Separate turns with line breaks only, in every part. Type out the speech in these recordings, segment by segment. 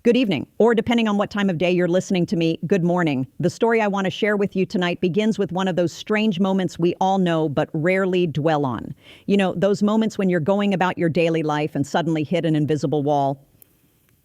Good evening, or depending on what time of day you're listening to me, good morning. The story I want to share with you tonight begins with one of those strange moments we all know but rarely dwell on. You know, those moments when you're going about your daily life and suddenly hit an invisible wall.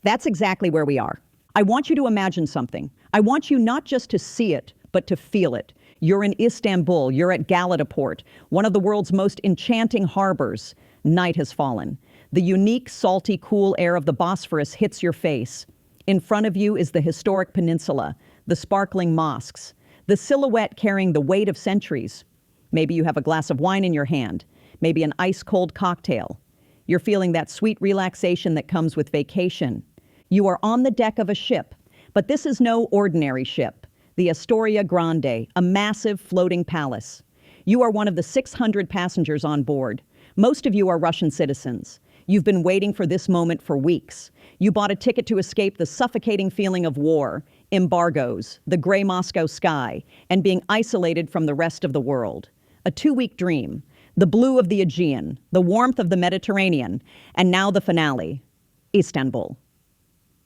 That's exactly where we are. I want you to imagine something. I want you not just to see it, but to feel it. You're in Istanbul, you're at Galata Port, one of the world's most enchanting harbors. Night has fallen. The unique, salty, cool air of the Bosphorus hits your face. In front of you is the historic peninsula, the sparkling mosques, the silhouette carrying the weight of centuries. Maybe you have a glass of wine in your hand, maybe an ice-cold cocktail. You're feeling that sweet relaxation that comes with vacation. You are on the deck of a ship, but this is no ordinary ship, the Astoria Grande, a massive floating palace. You are one of the 600 passengers on board. Most of you are Russian citizens. You've been waiting for this moment for weeks. You bought a ticket to escape the suffocating feeling of war, embargoes, the gray Moscow sky, and being isolated from the rest of the world. A 2-week dream, the blue of the Aegean, the warmth of the Mediterranean, and now the finale, Istanbul.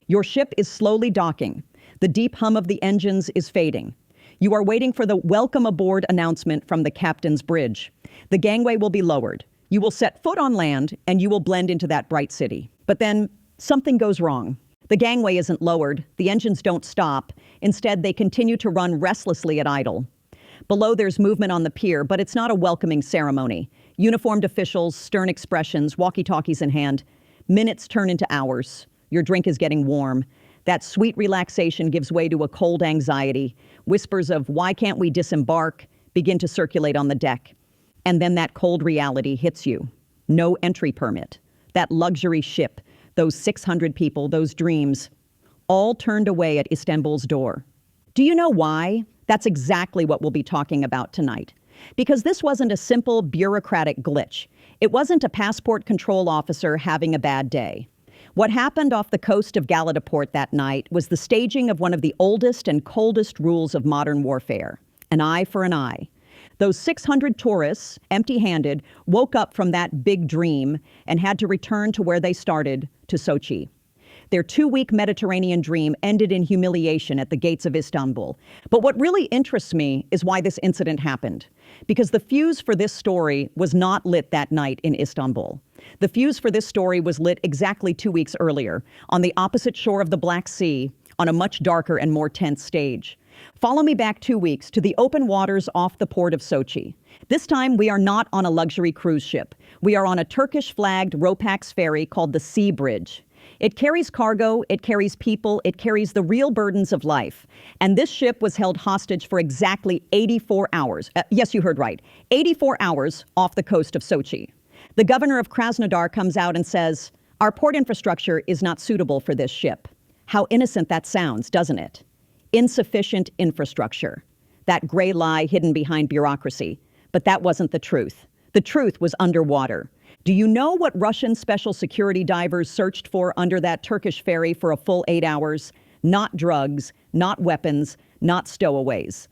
Your ship is slowly docking. The deep hum of the engines is fading. You are waiting for the welcome aboard announcement from the captain's bridge. The gangway will be lowered. You will set foot on land, and you will blend into that bright city. But then, something goes wrong. The gangway isn't lowered, the engines don't stop. Instead, they continue to run restlessly at idle. Below, there's movement on the pier, but it's not a welcoming ceremony. Uniformed officials, stern expressions, walkie-talkies in hand. Minutes turn into hours. Your drink is getting warm. That sweet relaxation gives way to a cold anxiety. Whispers of, "Why can't we disembark?" begin to circulate on the deck. And then that cold reality hits you. No entry permit. That luxury ship, those 600 people, those dreams, all turned away at Istanbul's door. Do you know why? That's exactly what we'll be talking about tonight. Because this wasn't a simple bureaucratic glitch. It wasn't a passport control officer having a bad day. What happened off the coast of Galata Port that night was the staging of one of the oldest and coldest rules of modern warfare, an eye for an eye. Those 600 tourists, empty-handed, woke up from that big dream and had to return to where they started, to Sochi. Their 2-week Mediterranean dream ended in humiliation at the gates of Istanbul. But what really interests me is why this incident happened. Because the fuse for this story was not lit that night in Istanbul. The fuse for this story was lit exactly 2 weeks earlier, on the opposite shore of the Black Sea, on a much darker and more tense stage. Follow me back 2 weeks to the open waters off the port of Sochi. This time, we are not on a luxury cruise ship. We are on a Turkish-flagged Ropax ferry called the Sea Bridge. It carries cargo, it carries people, it carries the real burdens of life. And this ship was held hostage for exactly 84 hours. Yes, you heard right. 84 hours off the coast of Sochi. The governor of Krasnodar comes out and says, "Our port infrastructure is not suitable for this ship." How innocent that sounds, doesn't it? Insufficient infrastructure. That gray lie hidden behind bureaucracy. But that wasn't the truth. The truth was underwater. Do you know what Russian special security divers searched for under that Turkish ferry for a full 8 hours? Not drugs, not weapons, not stowaways.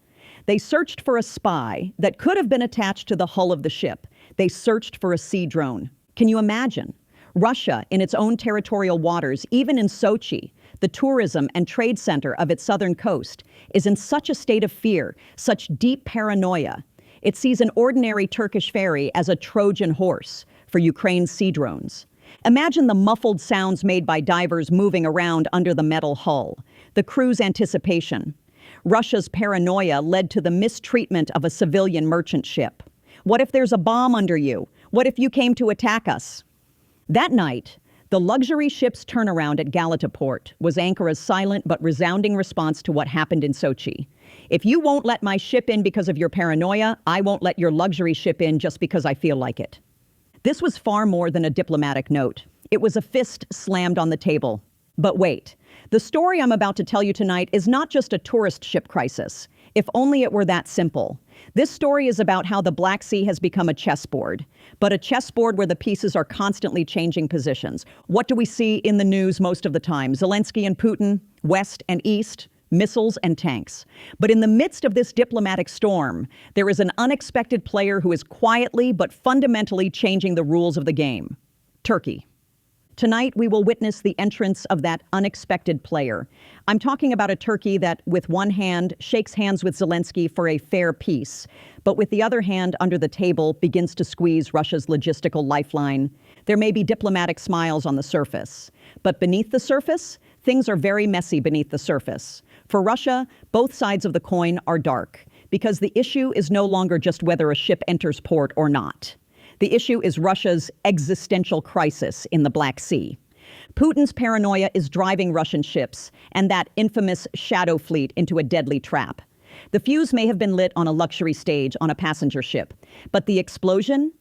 They searched for a spy that could have been attached to the hull of the ship. They searched for a sea drone. Can you imagine? Russia, in its own territorial waters, even in Sochi, the tourism and trade center of its southern coast, is in such a state of fear, such deep paranoia. It sees an ordinary Turkish ferry as a Trojan horse for Ukraine's sea drones. Imagine the muffled sounds made by divers moving around under the metal hull, the crew's anticipation. Russia's paranoia led to the mistreatment of a civilian merchant ship. What if there's a bomb under you? What if you came to attack us? That night, the luxury ship's turnaround at Galata Port was Ankara's silent but resounding response to what happened in Sochi. If you won't let my ship in because of your paranoia, I won't let your luxury ship in just because I feel like it. This was far more than a diplomatic note. It was a fist slammed on the table. But wait, the story I'm about to tell you tonight is not just a tourist ship crisis. If only it were that simple. This story is about how the Black Sea has become a chessboard, but a chessboard where the pieces are constantly changing positions. What do we see in the news most of the time? Zelensky and Putin, West and East, missiles and tanks. But in the midst of this diplomatic storm, there is an unexpected player who is quietly but fundamentally changing the rules of the game. Turkey. Tonight, we will witness the entrance of that unexpected player. I'm talking about a Turkey that, with one hand, shakes hands with Zelensky for a fair peace, but with the other hand under the table begins to squeeze Russia's logistical lifeline. There may be diplomatic smiles on the surface, but beneath the surface, things are very messy beneath the surface. For Russia, both sides of the coin are dark, because the issue is no longer just whether a ship enters port or not. The issue is Russia's existential crisis in the Black Sea. Putin's paranoia is driving Russian ships and that infamous shadow fleet into a deadly trap. The fuse may have been lit on a luxury stage on a passenger ship, but the explosion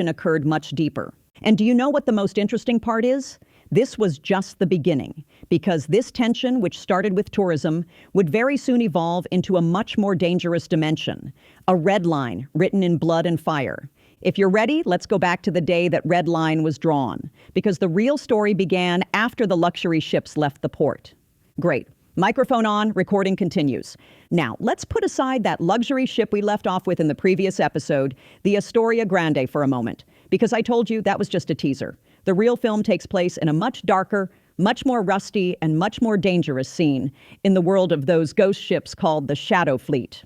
occurred much deeper. And do you know what the most interesting part is? This was just the beginning, because this tension, which started with tourism, would very soon evolve into a much more dangerous dimension, a red line written in blood and fire. If you're ready, let's go back to the day that red line was drawn, because the real story began after the luxury ships left the port. Great. Microphone on, recording continues. Now, let's put aside that luxury ship we left off with in the previous episode, the Astoria Grande, for a moment, because I told you that was just a teaser. The real film takes place in a much darker, much more rusty, and much more dangerous scene in the world of those ghost ships called the Shadow Fleet.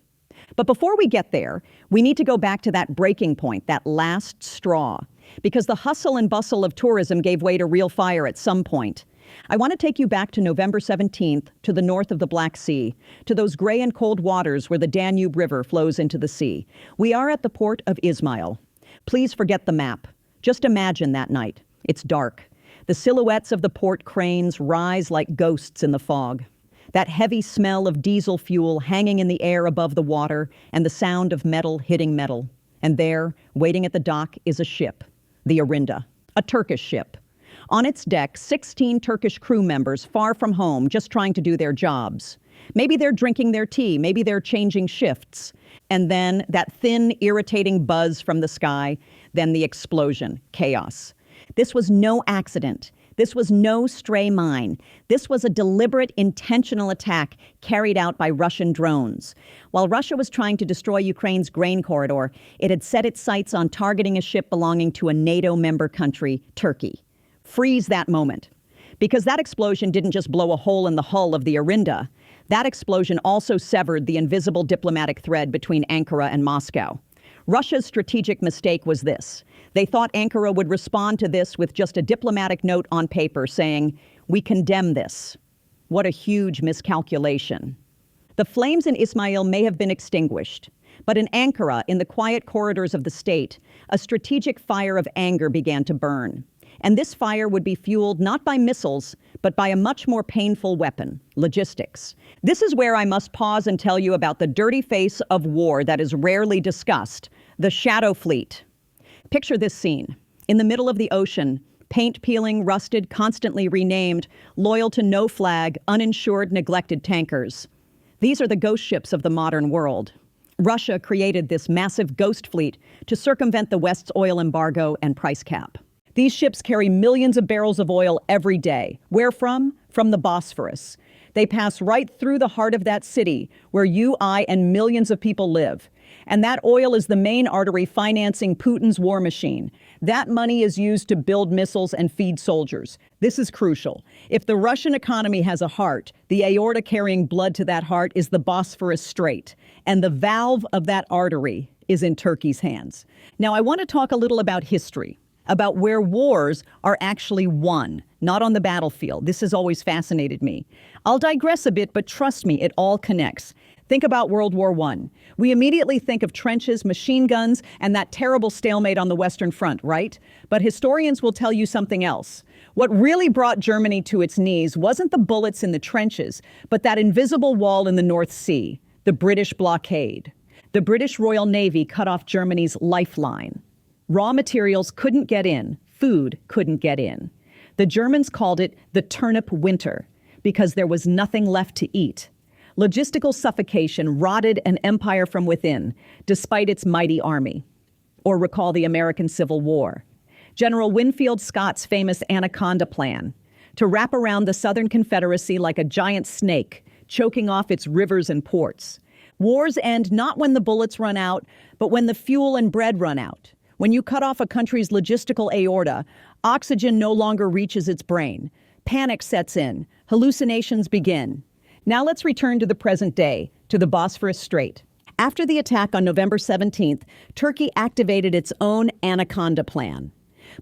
But before we get there, we need to go back to that breaking point, that last straw, because the hustle and bustle of tourism gave way to real fire at some point. I want to take you back to November 17th, to the north of the Black Sea, to those gray and cold waters where the Danube River flows into the sea. We are at the port of Izmail. Please forget the map. Just imagine that night. It's dark. The silhouettes of the port cranes rise like ghosts in the fog. That heavy smell of diesel fuel hanging in the air above the water, and the sound of metal hitting metal. And there, waiting at the dock, is a ship, the Arinda, a Turkish ship. On its deck, 16 Turkish crew members far from home, just trying to do their jobs. Maybe they're drinking their tea, maybe they're changing shifts. And then that thin, irritating buzz from the sky, then the explosion, chaos. This was no accident. This was no stray mine. This was a deliberate, intentional attack carried out by Russian drones. While Russia was trying to destroy Ukraine's grain corridor, it had set its sights on targeting a ship belonging to a NATO member country, Turkey. Freeze that moment. Because that explosion didn't just blow a hole in the hull of the Arinda. That explosion also severed the invisible diplomatic thread between Ankara and Moscow. Russia's strategic mistake was this. They thought Ankara would respond to this with just a diplomatic note on paper saying, "We condemn this." What a huge miscalculation. The flames in Ismail may have been extinguished, but in Ankara, in the quiet corridors of the state, a strategic fire of anger began to burn. And this fire would be fueled not by missiles, but by a much more painful weapon, logistics. This is where I must pause and tell you about the dirty face of war that is rarely discussed, the Shadow Fleet. Picture this scene. In the middle of the ocean, paint peeling, rusted, constantly renamed, loyal to no flag, uninsured, neglected tankers. These are the ghost ships of the modern world. Russia created this massive ghost fleet to circumvent the West's oil embargo and price cap. These ships carry millions of barrels of oil every day. Where from? From the Bosphorus. They pass right through the heart of that city where you, I, and millions of people live. And that oil is the main artery financing Putin's war machine. That money is used to build missiles and feed soldiers. This is crucial. If the Russian economy has a heart, the aorta carrying blood to that heart is the Bosphorus Strait. And the valve of that artery is in Turkey's hands. Now, I want to talk a little about history, about where wars are actually won, not on the battlefield. This has always fascinated me. I'll digress a bit, but trust me, it all connects. Think about World War I. We immediately think of trenches, machine guns, and that terrible stalemate on the Western Front, right? But historians will tell you something else. What really brought Germany to its knees wasn't the bullets in the trenches, but that invisible wall in the North Sea, the British blockade. The British Royal Navy cut off Germany's lifeline. Raw materials couldn't get in, food couldn't get in. The Germans called it the turnip winter because there was nothing left to eat. Logistical suffocation rotted an empire from within, despite its mighty army. Or recall the American Civil War. General Winfield Scott's famous Anaconda Plan, to wrap around the Southern Confederacy like a giant snake, choking off its rivers and ports. Wars end not when the bullets run out, but when the fuel and bread run out. When you cut off a country's logistical aorta, oxygen no longer reaches its brain. Panic sets in. Hallucinations begin. Now let's return to the present day, to the Bosphorus Strait. After the attack on November 17th, Turkey activated its own Anaconda plan.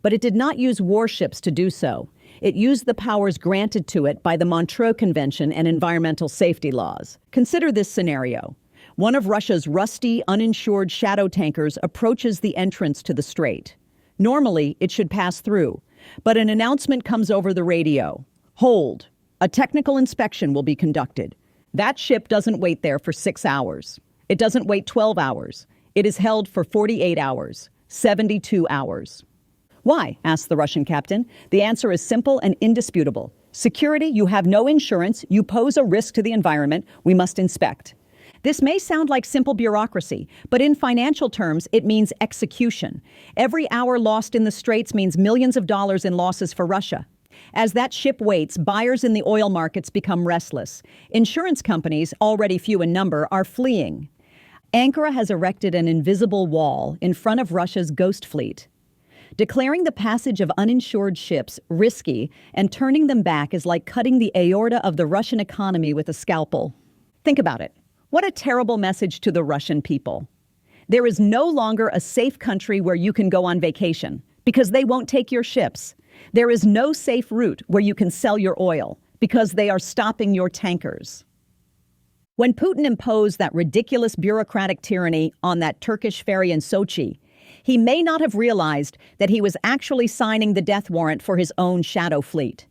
But it did not use warships to do so. It used the powers granted to it by the Montreux Convention and environmental safety laws. Consider this scenario. One of Russia's rusty, uninsured shadow tankers approaches the entrance to the strait. Normally, it should pass through, but an announcement comes over the radio. Hold. A technical inspection will be conducted. That ship doesn't wait there for 6 hours. It doesn't wait 12 hours. It is held for 48 hours, 72 hours. Why? Asked the Russian captain. The answer is simple and indisputable. Security, you have no insurance, you pose a risk to the environment, we must inspect. This may sound like simple bureaucracy, but in financial terms, it means execution. Every hour lost in the straits means millions of dollars in losses for Russia. As that ship waits, buyers in the oil markets become restless. Insurance companies, already few in number, are fleeing. Ankara has erected an invisible wall in front of Russia's ghost fleet. Declaring the passage of uninsured ships risky and turning them back is like cutting the aorta of the Russian economy with a scalpel. Think about it. What a terrible message to the Russian people. There is no longer a safe country where you can go on vacation because they won't take your ships. There is no safe route where you can sell your oil because they are stopping your tankers. When Putin imposed that ridiculous bureaucratic tyranny on that Turkish ferry in Sochi, he may not have realized that he was actually signing the death warrant for his own shadow fleet.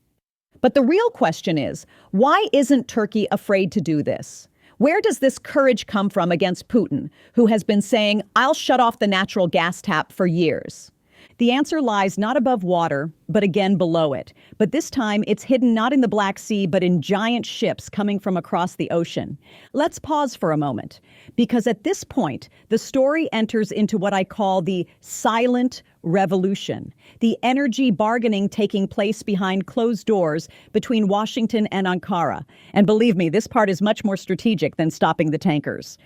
But the real question is, why isn't Turkey afraid to do this? Where does this courage come from against Putin, who has been saying, I'll shut off the natural gas tap for years? The answer lies not above water, but again below it. But this time, it's hidden not in the Black Sea, but in giant ships coming from across the ocean. Let's pause for a moment, because at this point, the story enters into what I call the silent revolution, the energy bargaining taking place behind closed doors between Washington and Ankara. And believe me, this part is much more strategic than stopping the tankers.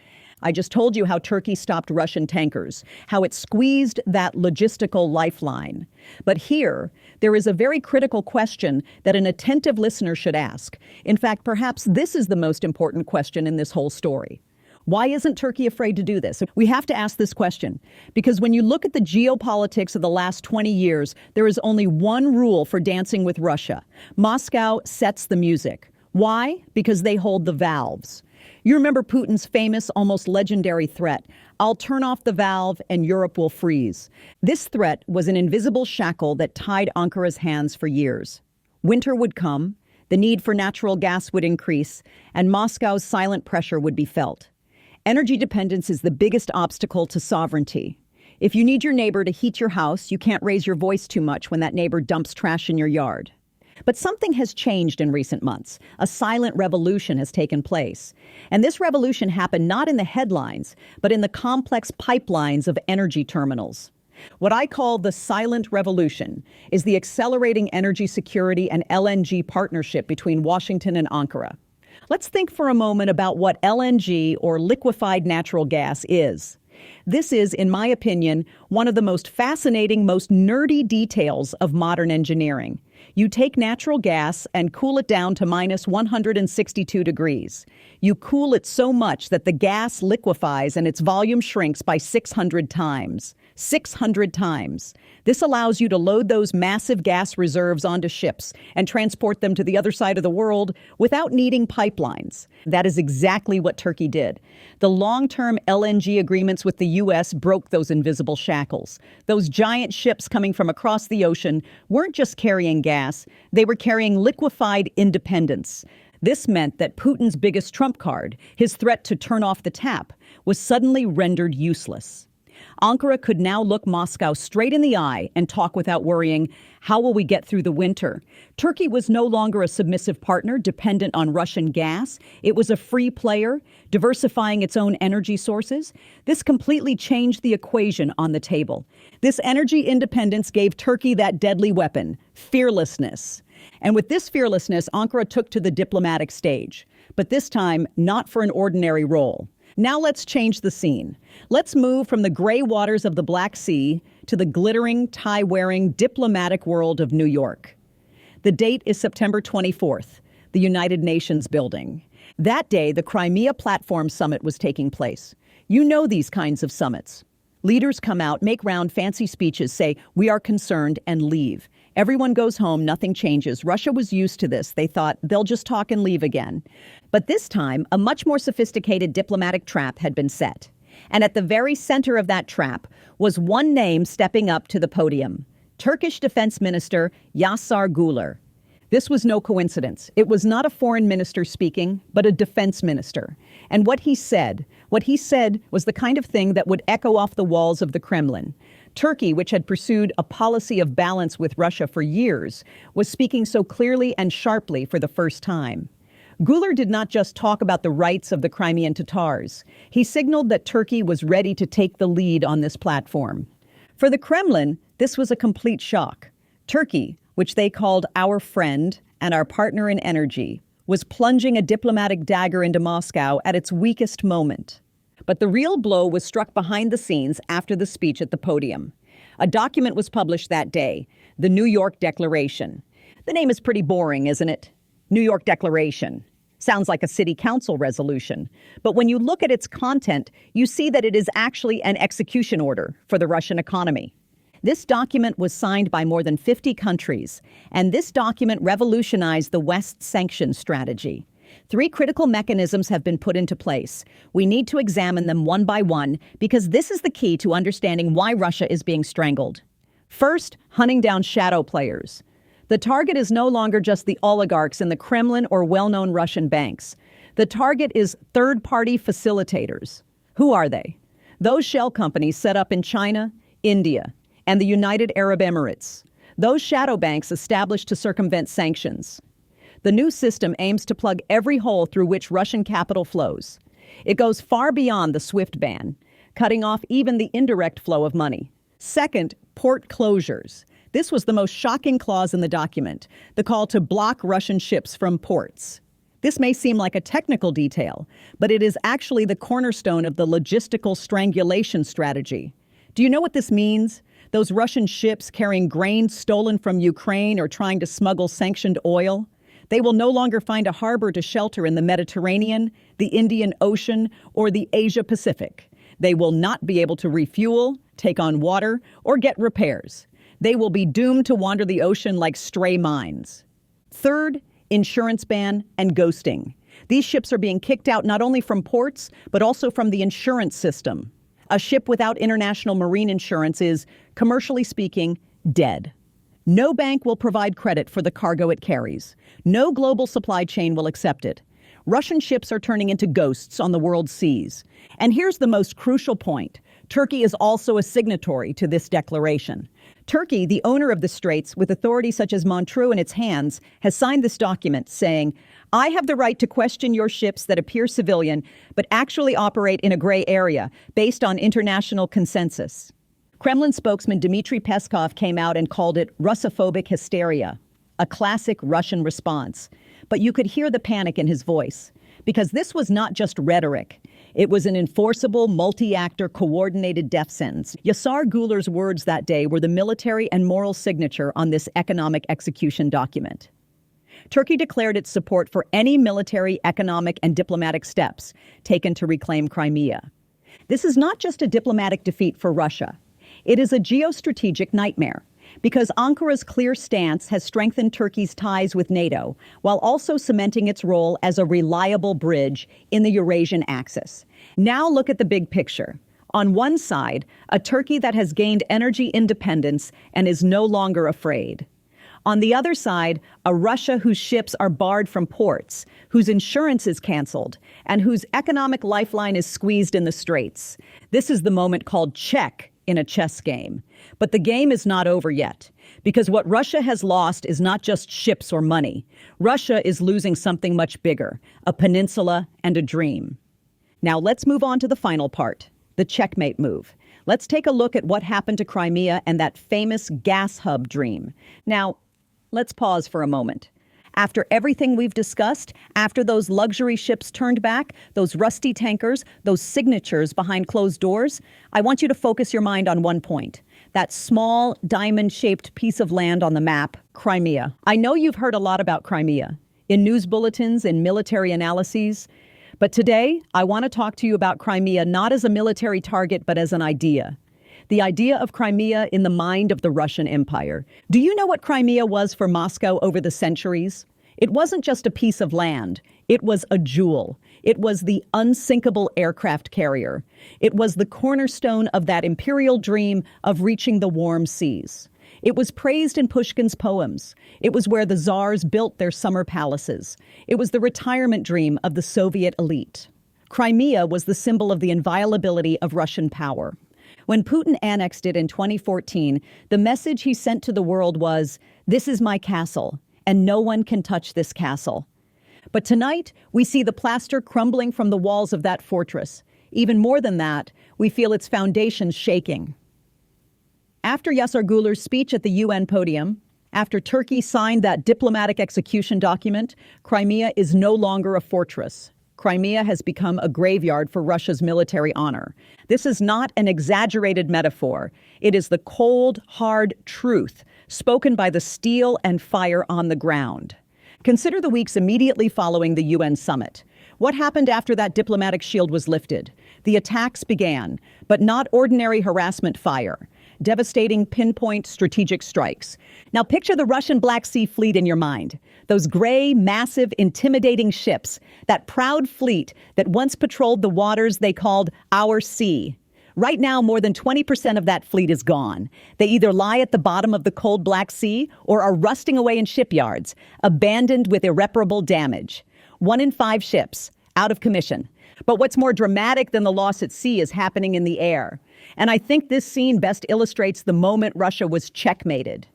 I just told you how Turkey stopped Russian tankers, how it squeezed that logistical lifeline. But here, there is a very critical question that an attentive listener should ask. In fact, perhaps this is the most important question in this whole story. Why isn't Turkey afraid to do this? We have to ask this question because when you look at the geopolitics of the last 20 years, there is only one rule for dancing with Russia. Moscow sets the music. Why? Because they hold the valves. You remember Putin's famous, almost legendary threat, I'll turn off the valve and Europe will freeze. This threat was an invisible shackle that tied Ankara's hands for years. Winter would come, the need for natural gas would increase, and Moscow's silent pressure would be felt. Energy dependence is the biggest obstacle to sovereignty. If you need your neighbor to heat your house, you can't raise your voice too much when that neighbor dumps trash in your yard. But something has changed in recent months. A silent revolution has taken place. And this revolution happened not in the headlines, but in the complex pipelines of energy terminals. What I call the silent revolution is the accelerating energy security and LNG partnership between Washington and Ankara. Let's think for a moment about what LNG, or liquefied natural gas, is. This is, in my opinion, one of the most fascinating, most nerdy details of modern engineering. You take natural gas and cool it down to minus 162 degrees. You cool it so much that the gas liquefies and its volume shrinks by 600 times. 600 times. This allows you to load those massive gas reserves onto ships and transport them to the other side of the world without needing pipelines. That is exactly what Turkey did. The long-term LNG agreements with the U.S. broke those invisible shackles. Those giant ships coming from across the ocean weren't just carrying gas, they were carrying liquefied independence. This meant that Putin's biggest trump card, his threat to turn off the tap, was suddenly rendered useless. Ankara could now look Moscow straight in the eye and talk without worrying, how will we get through the winter? Turkey was no longer a submissive partner dependent on Russian gas. It was a free player, diversifying its own energy sources. This completely changed the equation on the table. This energy independence gave Turkey that deadly weapon, fearlessness. And with this fearlessness, Ankara took to the diplomatic stage. But this time, not for an ordinary role. Now let's change the scene. Let's move from the gray waters of the Black Sea to the glittering, tie-wearing, diplomatic world of New York. The date is September 24th, the United Nations building. That day, the Crimea Platform Summit was taking place. You know these kinds of summits. Leaders come out, make round fancy speeches, say, "We are concerned," and leave. Everyone goes home, nothing changes. Russia was used to this. They thought they'll just talk and leave again. But this time, a much more sophisticated diplomatic trap had been set. And at the very center of that trap was one name stepping up to the podium: Turkish Defense Minister Yasar Güler. This was no coincidence. It was not a foreign minister speaking, but a defense minister. And what he said was the kind of thing that would echo off the walls of the Kremlin. Turkey, which had pursued a policy of balance with Russia for years, was speaking so clearly and sharply for the first time. Güler did not just talk about the rights of the Crimean Tatars. He signaled that Turkey was ready to take the lead on this platform. For the Kremlin, this was a complete shock. Turkey, which they called our friend and our partner in energy, was plunging a diplomatic dagger into Moscow at its weakest moment. But the real blow was struck behind the scenes after the speech at the podium. A document was published that day, the New York Declaration. The name is pretty boring, isn't it? New York Declaration. Sounds like a city council resolution. But when you look at its content, you see that it is actually an execution order for the Russian economy. This document was signed by more than 50 countries, and this document revolutionized the West's sanctions strategy. 3 critical mechanisms have been put into place. We need to examine them one by one because this is the key to understanding why Russia is being strangled. First, hunting down shadow players. The target is no longer just the oligarchs in the Kremlin or well-known Russian banks. The target is third-party facilitators. Who are they? Those shell companies set up in China, India, and the United Arab Emirates. Those shadow banks established to circumvent sanctions. The new system aims to plug every hole through which Russian capital flows. It goes far beyond the SWIFT ban, cutting off even the indirect flow of money. Second, port closures. This was the most shocking clause in the document, the call to block Russian ships from ports. This may seem like a technical detail, but it is actually the cornerstone of the logistical strangulation strategy. Do you know what this means? Those Russian ships carrying grain stolen from Ukraine or trying to smuggle sanctioned oil? They will no longer find a harbor to shelter in the Mediterranean, the Indian Ocean, or the Asia Pacific. They will not be able to refuel, take on water, or get repairs. They will be doomed to wander the ocean like stray mines. Third, insurance ban and ghosting. These ships are being kicked out not only from ports, but also from the insurance system. A ship without international marine insurance is, commercially speaking, dead. No bank will provide credit for the cargo it carries. No global supply chain will accept it. Russian ships are turning into ghosts on the world's seas. And here's the most crucial point. Turkey is also a signatory to this declaration. Turkey, the owner of the straits, with authorities such as Montreux in its hands, has signed this document saying, "I have the right to question your ships that appear civilian, but actually operate in a gray area, based on international consensus." Kremlin spokesman Dmitry Peskov came out and called it Russophobic hysteria, a classic Russian response. But you could hear the panic in his voice, because this was not just rhetoric. It was an enforceable, multi-actor, coordinated death sentence. Yasar Güler's words that day were the military and moral signature on this economic execution document. Turkey declared its support for any military, economic, and diplomatic steps taken to reclaim Crimea. This is not just a diplomatic defeat for Russia. It is a geostrategic nightmare, because Ankara's clear stance has strengthened Turkey's ties with NATO, while also cementing its role as a reliable bridge in the Eurasian axis. Now look at the big picture. On one side, a Turkey that has gained energy independence and is no longer afraid. On the other side, a Russia whose ships are barred from ports, whose insurance is canceled, and whose economic lifeline is squeezed in the straits. This is the moment called check in a chess game. But the game is not over yet, because what Russia has lost is not just ships or money. Russia is losing something much bigger, a peninsula and a dream. Now let's move on to the final part, the checkmate move. Let's take a look at what happened to Crimea and that famous gas hub dream. Now, let's pause for a moment. After everything we've discussed, after those luxury ships turned back, those rusty tankers, those signatures behind closed doors, I want you to focus your mind on one point. that small diamond-shaped piece of land on the map, Crimea. I know you've heard a lot about Crimea in news bulletins and military analyses, but today I want to talk to you about Crimea not as a military target, but as an idea. The idea of Crimea in the mind of the Russian Empire. Do you know what Crimea was for Moscow over the centuries? It wasn't just a piece of land. It was a jewel. It was the unsinkable aircraft carrier. It was the cornerstone of that imperial dream of reaching the warm seas. It was praised in Pushkin's poems. It was where the czars built their summer palaces. It was the retirement dream of the Soviet elite. Crimea was the symbol of the inviolability of Russian power. When Putin annexed it in 2014, the message he sent to the world was, "This is my castle, and no one can touch this castle." But tonight, we see the plaster crumbling from the walls of that fortress. Even more than that, we feel its foundations shaking. After Yasar Guler's speech at the UN podium, after Turkey signed that diplomatic execution document, Crimea is no longer a fortress. Crimea has become a graveyard for Russia's military honor. This is not an exaggerated metaphor. It is the cold, hard truth spoken by the steel and fire on the ground. Consider the weeks immediately following the UN summit. What happened after that diplomatic shield was lifted? The attacks began, but not ordinary harassment fire. Devastating pinpoint strategic strikes. Now picture the Russian Black Sea Fleet in your mind. Those gray, massive, intimidating ships. That proud fleet that once patrolled the waters they called our sea. Right now, more than 20% of that fleet is gone. They either lie at the bottom of the cold Black Sea or are rusting away in shipyards, abandoned with irreparable damage. 1 in 5 ships, out of commission. But what's more dramatic than the loss at sea is happening in the air. And I think this scene best illustrates the moment Russia was checkmated.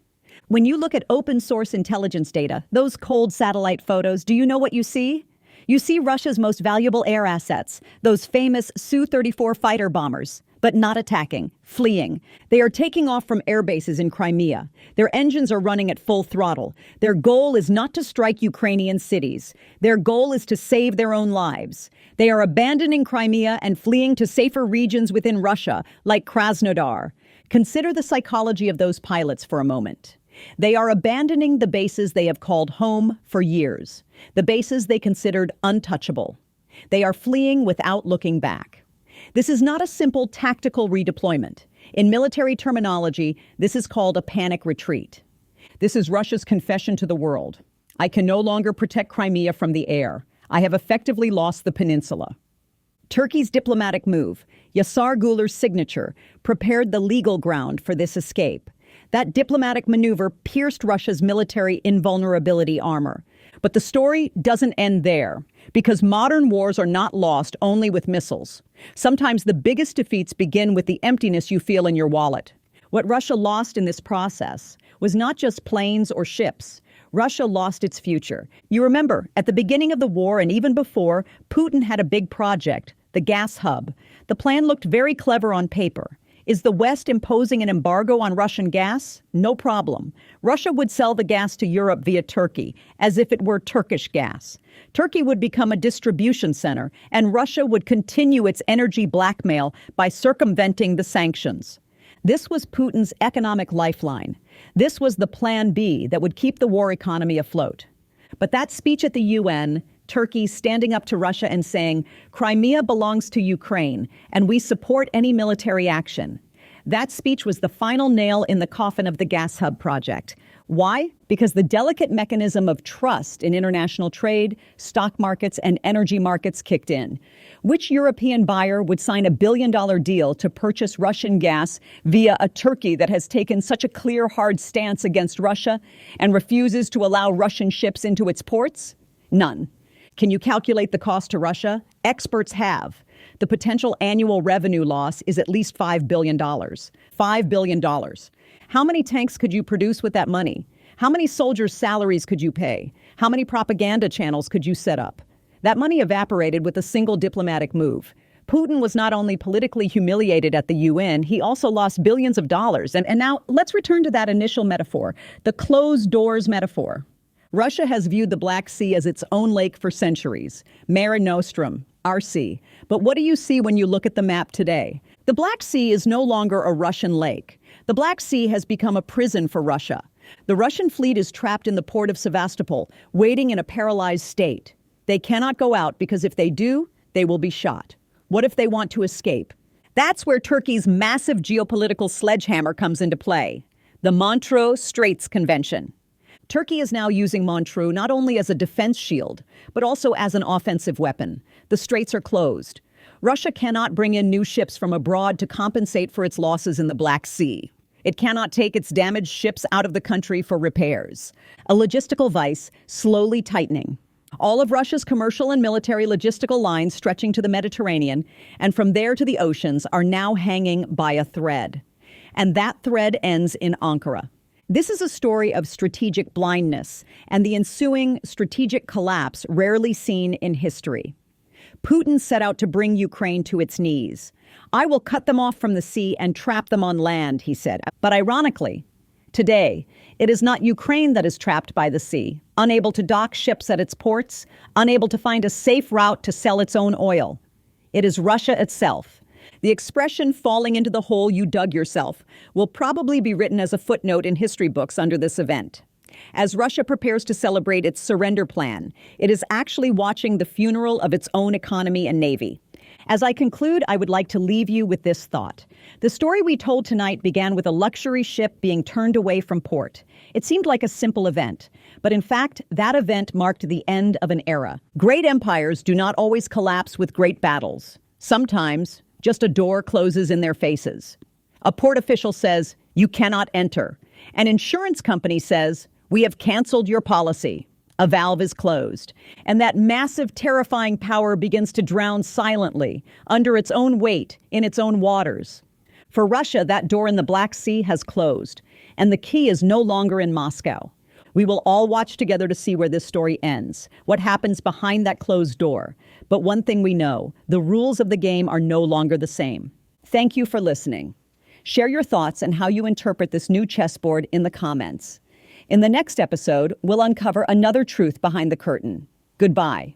When you look at open source intelligence data, those cold satellite photos, do you know what you see? You see Russia's most valuable air assets, those famous Su-34 fighter bombers, but not attacking, fleeing. They are taking off from air bases in Crimea. Their engines are running at full throttle. Their goal is not to strike Ukrainian cities. Their goal is to save their own lives. They are abandoning Crimea and fleeing to safer regions within Russia, like Krasnodar. Consider the psychology of those pilots for a moment. They are abandoning the bases they have called home for years, the bases they considered untouchable. They are fleeing without looking back. This is not a simple tactical redeployment. In military terminology, this is called a panic retreat. This is Russia's confession to the world. I can no longer protect Crimea from the air. I have effectively lost the peninsula. Turkey's diplomatic move, Yasar Guler's signature, prepared the legal ground for this escape. That diplomatic maneuver pierced Russia's military invulnerability armor. But the story doesn't end there, because modern wars are not lost only with missiles. Sometimes the biggest defeats begin with the emptiness you feel in your wallet. What Russia lost in this process was not just planes or ships. Russia lost its future. You remember, at the beginning of the war and even before, Putin had a big project, the gas hub. The plan looked very clever on paper. Is the West imposing an embargo on Russian gas? No problem. Russia would sell the gas to Europe via Turkey, as if it were Turkish gas. Turkey would become a distribution center, and Russia would continue its energy blackmail by circumventing the sanctions. This was Putin's economic lifeline. This was the plan B that would keep the war economy afloat. But that speech at the UN, Turkey standing up to Russia and saying, Crimea belongs to Ukraine, and we support any military action. That speech was the final nail in the coffin of the gas hub project. Why? Because the delicate mechanism of trust in international trade, stock markets, and energy markets kicked in. Which European buyer would sign a billion-dollar deal to purchase Russian gas via a Turkey that has taken such a clear, hard stance against Russia and refuses to allow Russian ships into its ports? None. Can you calculate the cost to Russia? Experts have. The potential annual revenue loss is at least $5 billion. $5 billion. How many tanks could you produce with that money? How many soldiers' salaries could you pay? How many propaganda channels could you set up? That money evaporated with a single diplomatic move. Putin was not only politically humiliated at the UN, he also lost billions of dollars. And now let's return to that initial metaphor, the closed doors metaphor. Russia has viewed the Black Sea as its own lake for centuries. Mare Nostrum, our sea. But what do you see when you look at the map today? The Black Sea is no longer a Russian lake. The Black Sea has become a prison for Russia. The Russian fleet is trapped in the port of Sevastopol, waiting in a paralyzed state. They cannot go out because if they do, they will be shot. What if they want to escape? That's where Turkey's massive geopolitical sledgehammer comes into play. The Montreux Straits Convention. Turkey is now using Montreux not only as a defense shield, but also as an offensive weapon. The straits are closed. Russia cannot bring in new ships from abroad to compensate for its losses in the Black Sea. It cannot take its damaged ships out of the country for repairs. A logistical vice slowly tightening. All of Russia's commercial and military logistical lines stretching to the Mediterranean and from there to the oceans are now hanging by a thread. And that thread ends in Ankara. This is a story of strategic blindness and the ensuing strategic collapse rarely seen in history. Putin set out to bring Ukraine to its knees. I will cut them off from the sea and trap them on land, he said. But ironically, today, it is not Ukraine that is trapped by the sea, unable to dock ships at its ports, unable to find a safe route to sell its own oil. It is Russia itself. The expression falling into the hole you dug yourself will probably be written as a footnote in history books under this event. As Russia prepares to celebrate its surrender plan, it is actually watching the funeral of its own economy and navy. As I conclude, I would like to leave you with this thought. The story we told tonight began with a luxury ship being turned away from port. It seemed like a simple event, but in fact, that event marked the end of an era. Great empires do not always collapse with great battles. Sometimes, just a door closes in their faces. A port official says, "You cannot enter." An insurance company says, "We have canceled your policy." A valve is closed, and that massive, terrifying power begins to drown silently, under its own weight, in its own waters. For Russia, that door in the Black Sea has closed, and the key is no longer in Moscow. We will all watch together to see where this story ends, what happens behind that closed door. But one thing we know, the rules of the game are no longer the same. Thank you for listening. Share your thoughts and how you interpret this new chessboard in the comments. In the next episode, we'll uncover another truth behind the curtain. Goodbye.